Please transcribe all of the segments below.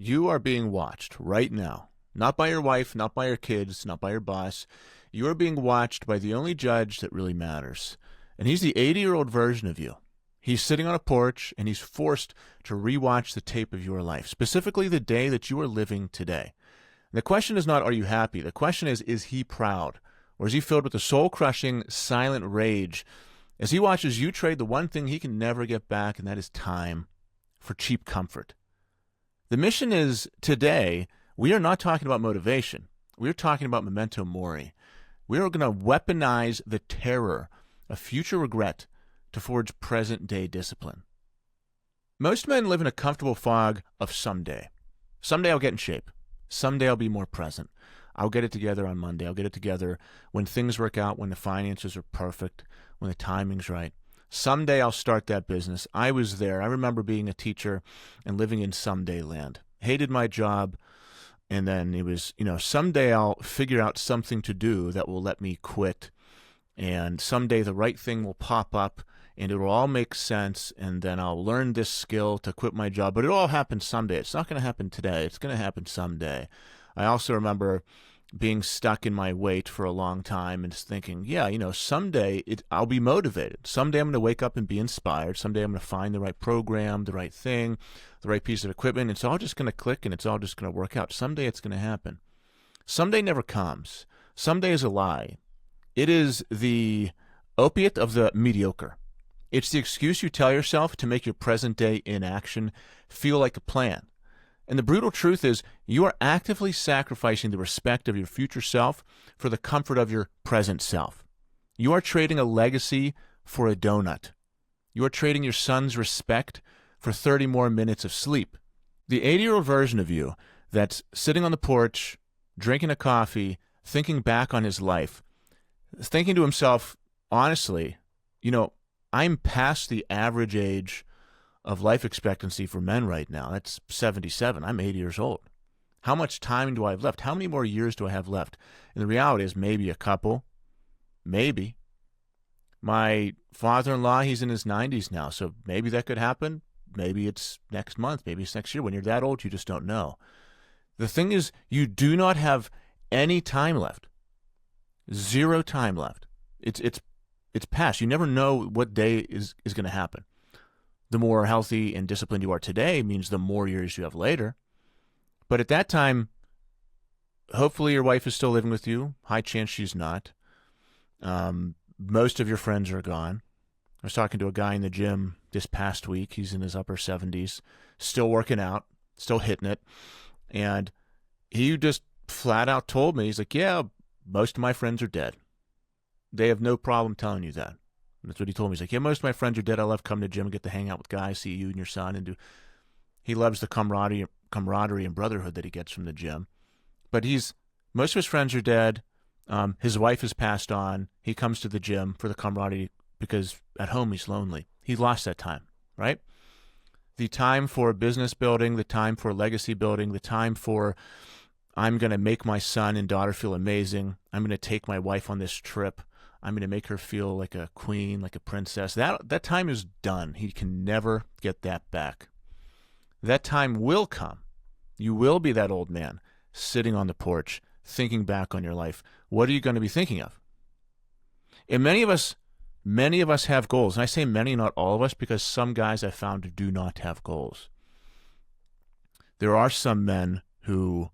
You are being watched right now. Not by your wife, not by your kids, not by your boss. You are being watched by the only judge that really matters. And he's the 80-year-old version of you. He's sitting on a porch, and he's forced to rewatch the tape of your life, specifically the day that you are living today. And the question is not, are you happy? The question is he proud? Or is he filled with a soul-crushing, silent rage as he watches you trade the one thing he can never get back, and that is time, for cheap comfort? The mission is, today, we are not talking about motivation. We are talking about memento mori. We are going to weaponize the terror of future regret to forge present-day discipline. Most men live in a comfortable fog of someday. Someday I'll get in shape. Someday I'll be more present. I'll get it together on Monday. I'll get it together when things work out, when the finances are perfect, when the timing's right. Someday I'll start that business. I was there. I remember being a teacher and living in someday land. Hated my job. And then it was, someday I'll figure out something to do that will let me quit. And someday the right thing will pop up and it will all make sense. And then I'll learn this skill to quit my job. But it'll all happen someday. It's not going to happen today. It's going to happen someday. I also remember being stuck in my weight for a long time and just thinking, someday I'll be motivated. Someday I'm going to wake up and be inspired. Someday I'm going to find the right program, the right thing, the right piece of equipment. It's all just going to click and it's all just going to work out. Someday it's going to happen. Someday never comes. Someday is a lie. It is the opiate of the mediocre. It's the excuse you tell yourself to make your present day inaction feel like a plan. And the brutal truth is you are actively sacrificing the respect of your future self for the comfort of your present self. You are trading a legacy for a donut. You are trading your son's respect for 30 more minutes of sleep. The 80-year-old version of you that's sitting on the porch, drinking a coffee, thinking back on his life, thinking to himself, honestly, I'm past the average age of life expectancy for men right now. That's 77. I'm 80 years old. How much time do I have left? How many more years do I have left? And the reality is maybe a couple. Maybe. My father-in-law, he's in his 90s now, so maybe that could happen. Maybe it's next month. Maybe it's next year. When you're that old, you just don't know. The thing is, you do not have any time left. Zero time left. It's past. You never know what day is going to happen. The more healthy and disciplined you are today means the more years you have later. But at that time, hopefully your wife is still living with you. High chance she's not. Most of your friends are gone. I was talking to a guy in the gym this past week. He's in his upper 70s, still working out, still hitting it. And he just flat out told me, he's like, yeah, most of my friends are dead. They have no problem telling you that. That's what he told me. He's like, yeah, most of my friends are dead. I love coming to the gym and get to hang out with guys, see you and your son, and he loves the camaraderie and brotherhood that he gets from the gym. But most of his friends are dead. His wife has passed on. He comes to the gym for the camaraderie because at home he's lonely. He lost that time, right? The time for business building, the time for legacy building, the time for I'm going to make my son and daughter feel amazing. I'm going to take my wife on this trip. I'm going to make her feel like a queen, like a princess. That time is done. He can never get that back. That time will come. You will be that old man sitting on the porch, thinking back on your life. What are you going to be thinking of? And many of us have goals. And I say many, not all of us, because some guys I found do not have goals. There are some men who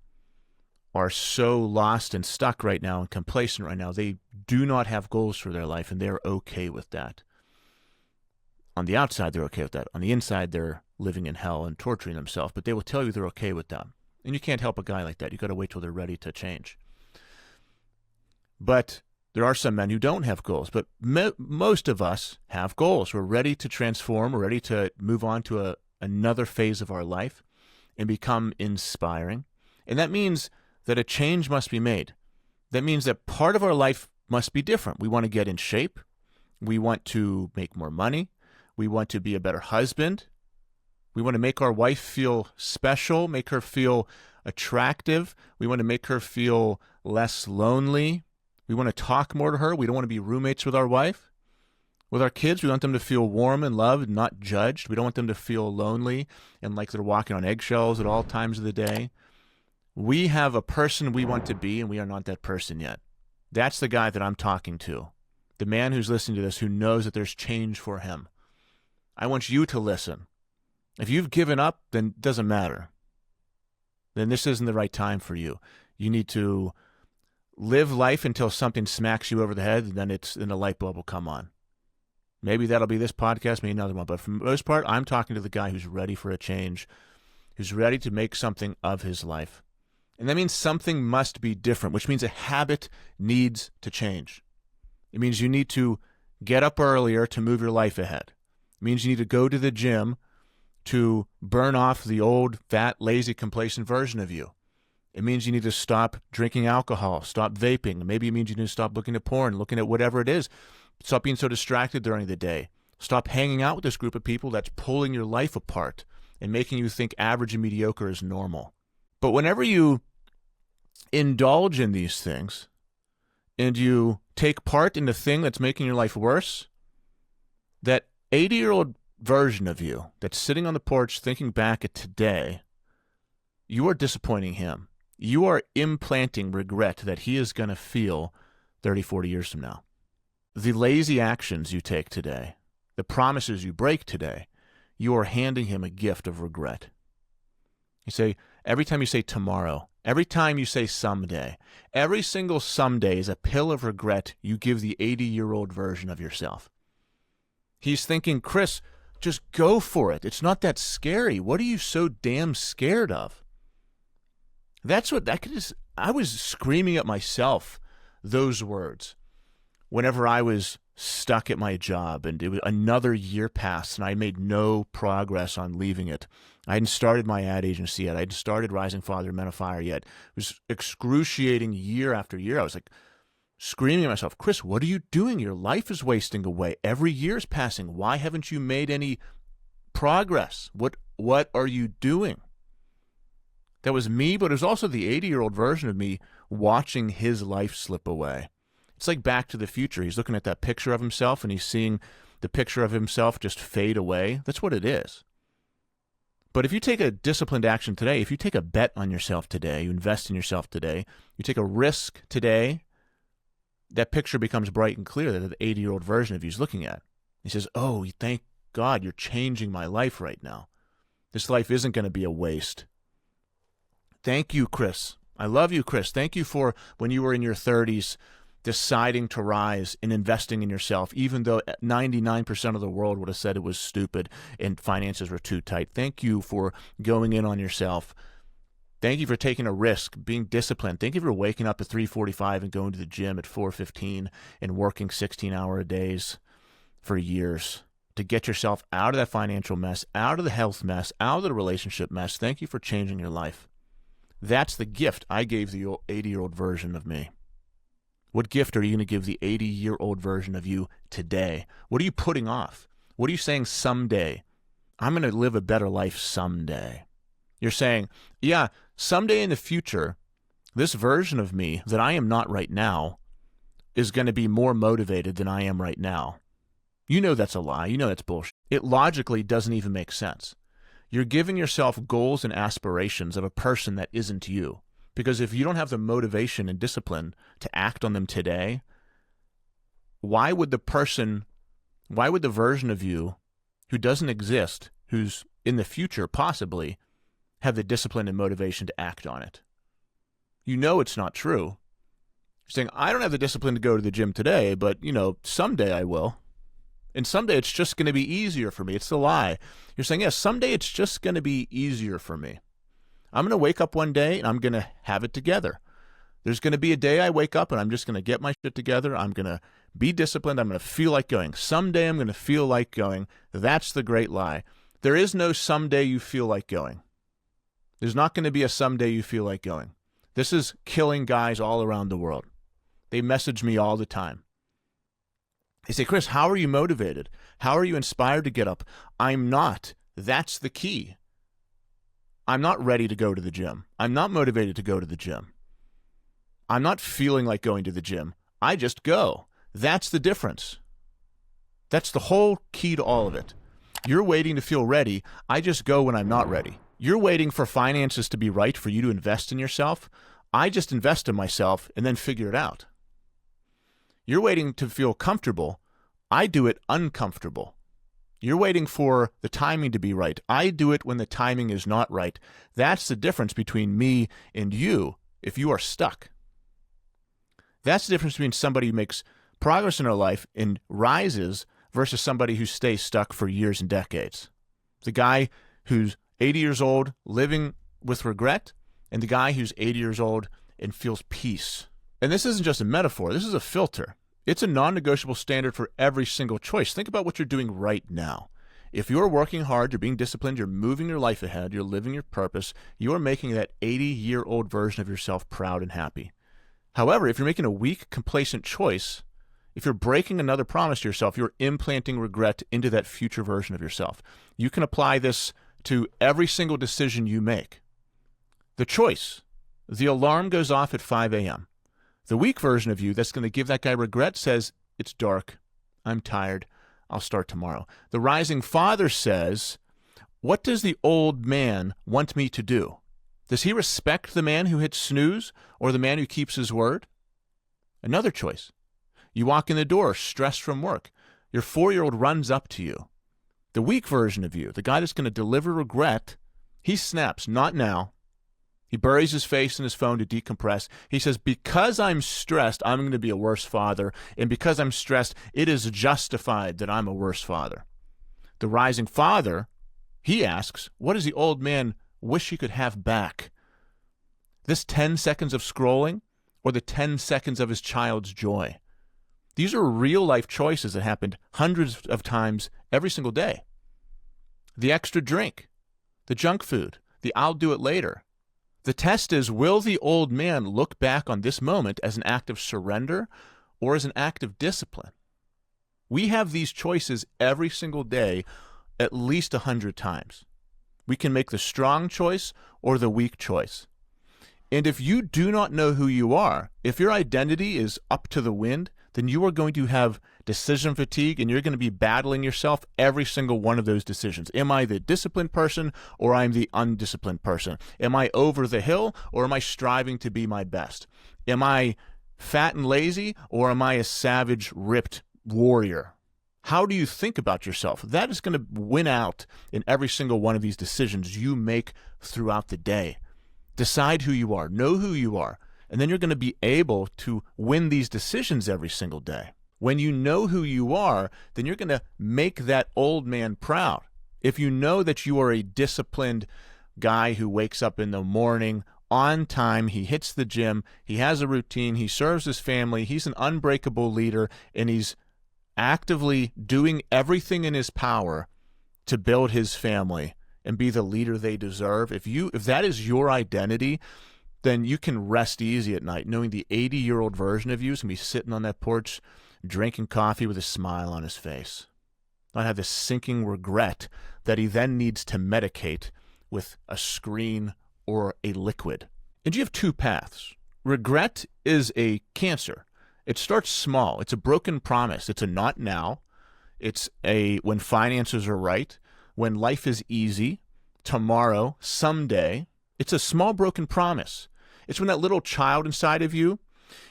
are so lost and stuck right now and complacent right now. They do not have goals for their life, and they're okay with that. On the outside, they're okay with that. On the inside, they're living in hell and torturing themselves, but they will tell you they're okay with that. And you can't help a guy like that. You've got to wait till they're ready to change. But there are some men who don't have goals, but most of us have goals. We're ready to transform. We're ready to move on to another phase of our life and become inspiring. And that means that a change must be made. That means that part of our life must be different. We want to get in shape. We want to make more money. We want to be a better husband. We want to make our wife feel special, make her feel attractive. We want to make her feel less lonely. We want to talk more to her. We don't want to be roommates with our wife. With our kids, we want them to feel warm and loved and not judged. We don't want them to feel lonely and like they're walking on eggshells at all times of the day. We have a person we want to be, and we are not that person yet. That's the guy that I'm talking to. The man who's listening to this, who knows that there's change for him. I want you to listen. If you've given up, then it doesn't matter. Then this isn't the right time for you. You need to live life until something smacks you over the head, and then a light bulb will come on. Maybe that'll be this podcast, maybe another one. But for the most part, I'm talking to the guy who's ready for a change, who's ready to make something of his life. And that means something must be different, which means a habit needs to change. It means you need to get up earlier to move your life ahead. It means you need to go to the gym to burn off the old, fat, lazy, complacent version of you. It means you need to stop drinking alcohol, stop vaping. Maybe it means you need to stop looking at porn, looking at whatever it is. Stop being so distracted during the day. Stop hanging out with this group of people that's pulling your life apart and making you think average and mediocre is normal. But whenever you indulge in these things and you take part in the thing that's making your life worse, that 80-year-old version of you that's sitting on the porch thinking back at today, you are disappointing him. You are implanting regret that he is going to feel 30, 40 years from now. The lazy actions you take today, the promises you break today, you are handing him a gift of regret. You say, every time you say tomorrow, every time you say someday, every single someday is a pill of regret you give the 80-year-old version of yourself. He's thinking, Chris, just go for it. It's not that scary. What are you so damn scared of? I was screaming at myself those words whenever I was stuck at my job and another year passed and I made no progress on leaving it. I hadn't started my ad agency yet. I hadn't started Rising Father Men of Fire yet. It was excruciating year after year. I was like screaming at myself, Chris, what are you doing? Your life is wasting away. Every year is passing. Why haven't you made any progress? What are you doing? That was me, but it was also the 80-year-old version of me watching his life slip away. It's like Back to the Future. He's looking at that picture of himself and he's seeing the picture of himself just fade away. That's what it is. But if you take a disciplined action today, if you take a bet on yourself today, you invest in yourself today, you take a risk today, that picture becomes bright and clear that the 80-year-old version of you is looking at. He says, oh, thank God you're changing my life right now. This life isn't going to be a waste. Thank you, Chris. I love you, Chris. Thank you for when you were in your 30s deciding to rise and investing in yourself, even though 99% of the world would have said it was stupid and finances were too tight. Thank you for going in on yourself. Thank you for taking a risk, being disciplined. Thank you for waking up at 3:45 and going to the gym at 4:15 and working 16-hour days for years to get yourself out of that financial mess, out of the health mess, out of the relationship mess. Thank you for changing your life. That's the gift I gave the 80-year-old version of me. What gift are you going to give the 80-year-old version of you today? What are you putting off? What are you saying someday? I'm going to live a better life someday. You're saying, yeah, someday in the future, this version of me that I am not right now is going to be more motivated than I am right now. You know that's a lie. You know that's bullshit. It logically doesn't even make sense. You're giving yourself goals and aspirations of a person that isn't you. Because if you don't have the motivation and discipline to act on them today, why would the version of you who doesn't exist, who's in the future possibly, have the discipline and motivation to act on it? You know it's not true. You're saying, I don't have the discipline to go to the gym today, but, someday I will. And someday it's just going to be easier for me. It's the lie. You're saying, yes, someday it's just going to be easier for me. I'm going to wake up one day and I'm going to have it together. There's going to be a day I wake up and I'm just going to get my shit together. I'm going to be disciplined. I'm going to feel like going. Someday I'm going to feel like going. That's the great lie. There is no someday you feel like going. There's not going to be a someday you feel like going. This is killing guys all around the world. They message me all the time. They say, Chris, how are you motivated? How are you inspired to get up? I'm not. That's the key. I'm not ready to go to the gym. I'm not motivated to go to the gym. I'm not feeling like going to the gym. I just go. That's the difference. That's the whole key to all of it. You're waiting to feel ready. I just go when I'm not ready. You're waiting for finances to be right for you to invest in yourself. I just invest in myself and then figure it out. You're waiting to feel comfortable. I do it uncomfortable. You're waiting for the timing to be right. I do it when the timing is not right. That's the difference between me and you if you are stuck. That's the difference between somebody who makes progress in their life and rises versus somebody who stays stuck for years and decades. The guy who's 80 years old living with regret, and the guy who's 80 years old and feels peace. And this isn't just a metaphor. This is a filter. It's a non-negotiable standard for every single choice. Think about what you're doing right now. If you're working hard, you're being disciplined, you're moving your life ahead, you're living your purpose, you are making that 80-year-old version of yourself proud and happy. However, if you're making a weak, complacent choice, if you're breaking another promise to yourself, you're implanting regret into that future version of yourself. You can apply this to every single decision you make. The choice, the alarm goes off at 5 a.m. The weak version of you that's going to give that guy regret says, it's dark, I'm tired, I'll start tomorrow. The rising father says, what does the old man want me to do? Does he respect the man who hits snooze or the man who keeps his word? Another choice. You walk in the door, stressed from work. Your 4-year-old runs up to you. The weak version of you, the guy that's going to deliver regret, he snaps, not now. He buries his face in his phone to decompress. He says, because I'm stressed, I'm going to be a worse father. And because I'm stressed, it is justified that I'm a worse father. The rising father, he asks, what does the old man wish he could have back? This 10 seconds of scrolling or the 10 seconds of his child's joy? These are real-life choices that happened hundreds of times every single day. The extra drink, the junk food, the I'll do it later. The test is, will the old man look back on this moment as an act of surrender or as an act of discipline? We have these choices every single day at least 100 times. We can make the strong choice or the weak choice. And if you do not know who you are, if your identity is up to the wind, then you are going to have decision fatigue and you're going to be battling yourself every single one of those decisions. Am I the disciplined person or I'm the undisciplined person? Am I over the hill or am I striving to be my best? Am I fat and lazy or am I a savage, ripped warrior? How do you think about yourself? That is going to win out in every single one of these decisions you make throughout the day. Decide who you are. Know who you are. And then you're going to be able to win these decisions every single day. When you know who you are, then you're going to make that old man proud. If you know that you are a disciplined guy who wakes up in the morning on time, he hits the gym, he has a routine, he serves his family, he's an unbreakable leader, and he's actively doing everything in his power to build his family and be the leader they deserve. If that is your identity, then you can rest easy at night knowing the 80-year-old version of you is going to be sitting on that porch drinking coffee with a smile on his face. Not have this sinking regret that he then needs to medicate with a screen or a liquid. And you have two paths. Regret is a cancer. It starts small. It's a broken promise. It's a not now. It's a when finances are right, when life is easy, tomorrow, someday. It's a small broken promise. It's when that little child inside of you,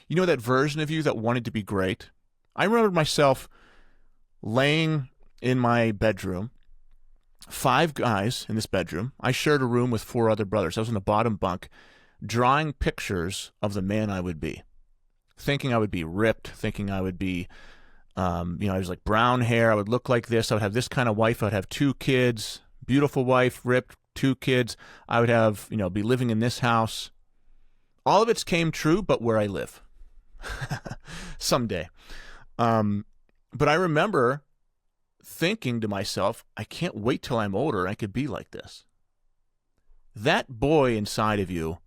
you know, that version of you that wanted to be great. I remember myself laying in my bedroom, 5 guys in this bedroom. I shared a room with 4 other brothers. I was in the bottom bunk, drawing pictures of the man I would be, thinking I would be ripped, thinking I would be, I was like brown hair. I would look like this. I would have this kind of wife. I would have 2 kids, beautiful wife, ripped, 2 kids. I would have, be living in this house. All of it came true, but where I live. Someday. But I remember thinking to myself, I can't wait till I'm older and I could be like this. That boy inside of you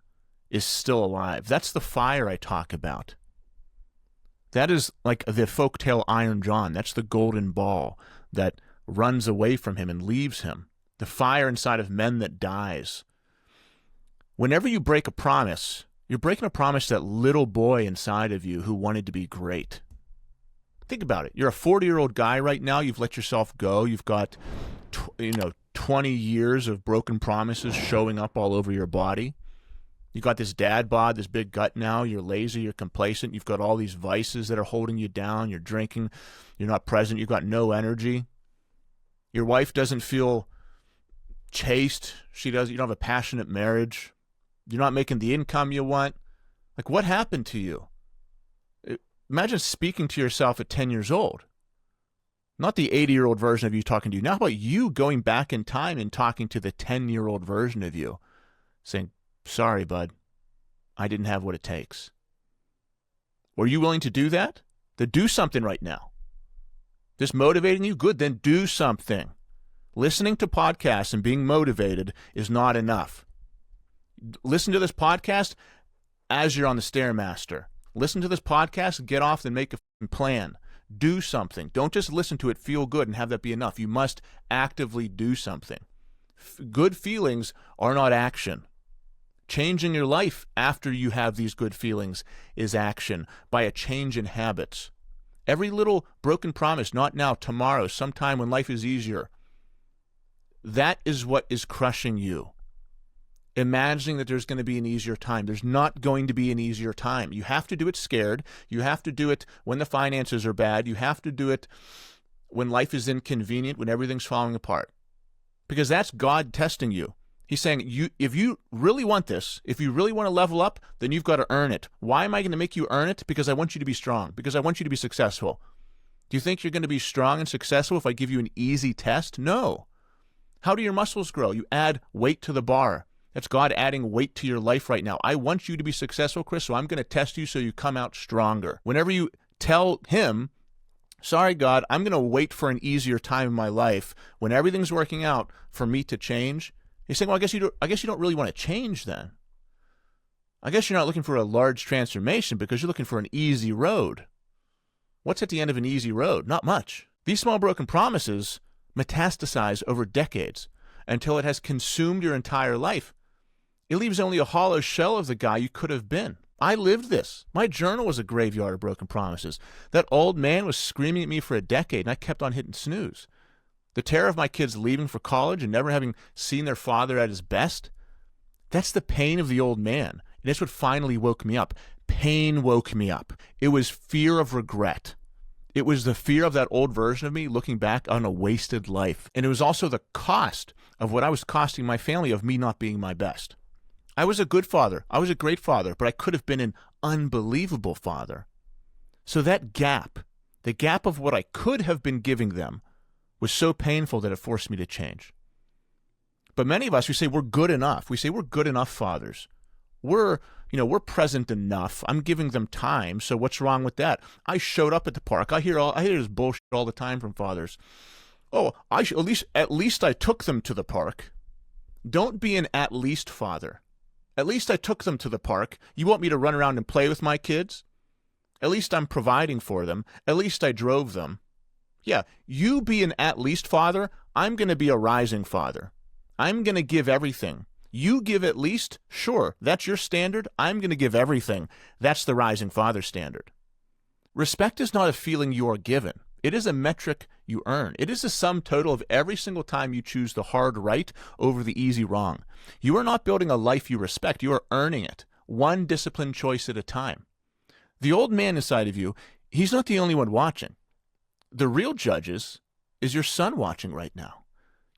is still alive. That's the fire I talk about. That is like the folktale Iron John. That's the golden ball that runs away from him and leaves him. The fire inside of men that dies. Whenever you break a promise, you're breaking a promise to that little boy inside of you who wanted to be great. Think about it. You're a 40-year-old guy right now. You've let yourself go. You've got, 20 years of broken promises showing up all over your body. You got this dad bod, this big gut now. You're lazy. You're complacent. You've got all these vices that are holding you down. You're drinking. You're not present. You've got no energy. Your wife doesn't feel chaste. You don't have a passionate marriage. You're not making the income you want. Like, what happened to you? Imagine speaking to yourself at 10 years old. Not the 80-year-old version of you talking to you. Now, how about you going back in time and talking to the 10-year-old version of you, saying, sorry, bud, I didn't have what it takes. Were you willing to do that? Then do something right now. This motivating you? Good, then do something. Listening to podcasts and being motivated is not enough. Listen to this podcast as you're on the Stairmaster. Listen to this podcast, get off and make a plan. Do something. Don't just listen to it, feel good, and have that be enough. You must actively do something. Good feelings are not action. Changing your life after you have these good feelings is action by a change in habits. Every little broken promise, not now, tomorrow, sometime when life is easier, that is what is crushing you. Imagining that there's going to be an easier time. There's not going to be an easier time. You have to do it scared. You have to do it when the finances are bad. You have to do it when life is inconvenient, when everything's falling apart. Because that's God testing you. He's saying, if you really want this, if you really want to level up, then you've got to earn it. Why am I going to make you earn it? Because I want you to be strong. Because I want you to be successful. Do you think you're going to be strong and successful if I give you an easy test? No. How do your muscles grow? You add weight to the bar. That's God adding weight to your life right now. I want you to be successful, Chris, so I'm going to test you so you come out stronger. Whenever you tell him, sorry, God, I'm going to wait for an easier time in my life when everything's working out for me to change, he's saying, well, I guess you don't really want to change then. I guess you're not looking for a large transformation because you're looking for an easy road. What's at the end of an easy road? Not much. These small broken promises metastasize over decades until it has consumed your entire life. It leaves only a hollow shell of the guy you could have been. I lived this. My journal was a graveyard of broken promises. That old man was screaming at me for a decade, and I kept on hitting snooze. The terror of my kids leaving for college and never having seen their father at his best, that's the pain of the old man. And that's what finally woke me up. Pain woke me up. It was fear of regret. It was the fear of that old version of me looking back on a wasted life. And it was also the cost of what I was costing my family of me not being my best. I was a good father. I was a great father, but I could have been an unbelievable father. So that gap, the gap of what I could have been giving them, was so painful that it forced me to change. But many of us, we say we're good enough. We say we're good enough fathers. We're present enough. I'm giving them time, so what's wrong with that? I showed up at the park. I hear this bullshit all the time from fathers. Oh, at least I took them to the park. Don't be an at least father. At least I took them to the park. You want me to run around and play with my kids? At least I'm providing for them. At least I drove them. Yeah, you be an at least father. I'm going to be a rising father. I'm going to give everything. You give at least? Sure, that's your standard. I'm going to give everything. That's the rising father standard. Respect is not a feeling you are given. It is a metric you earn. It is the sum total of every single time you choose the hard right over the easy wrong. You are not building a life you respect. You are earning it, one disciplined choice at a time. The old man inside of you, he's not the only one watching. The real judges is your son watching right now.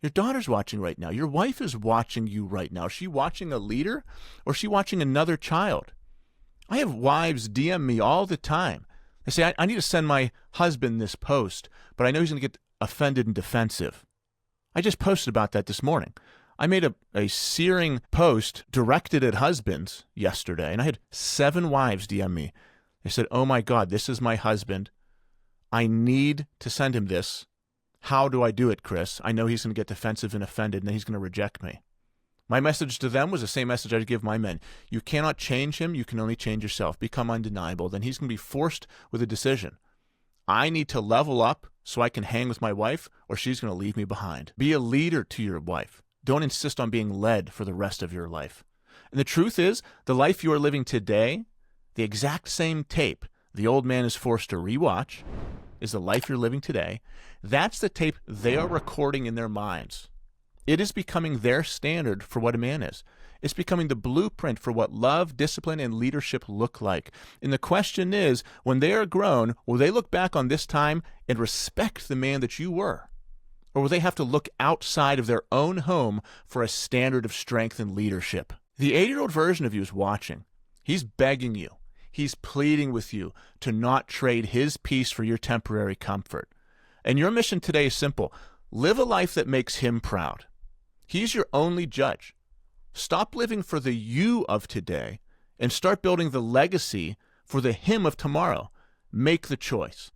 Your daughter's watching right now. Your wife is watching you right now. Is she watching a leader or is she watching another child? I have wives DM me all the time. They say, I need to send my husband this post, but I know he's going to get offended and defensive. I just posted about that this morning. I made a searing post directed at husbands yesterday, and I had 7 wives DM me. They said, oh my God, this is my husband. I need to send him this. How do I do it, Chris? I know he's going to get defensive and offended, and then he's going to reject me. My message to them was the same message I give my men. You cannot change him. You can only change yourself. Become undeniable. Then he's going to be forced with a decision. I need to level up so I can hang with my wife, or she's going to leave me behind. Be a leader to your wife. Don't insist on being led for the rest of your life. And the truth is, the life you are living today, the exact same tape the old man is forced to rewatch, is the life you're living today. That's the tape they are recording in their minds. It is becoming their standard for what a man is. It's becoming the blueprint for what love, discipline, and leadership look like. And the question is, when they are grown, will they look back on this time and respect the man that you were? Or will they have to look outside of their own home for a standard of strength and leadership? The 80-year-old version of you is watching. He's begging you. He's pleading with you to not trade his peace for your temporary comfort. And your mission today is simple. Live a life that makes him proud. He's your only judge. Stop living for the you of today and start building the legacy for the him of tomorrow. Make the choice.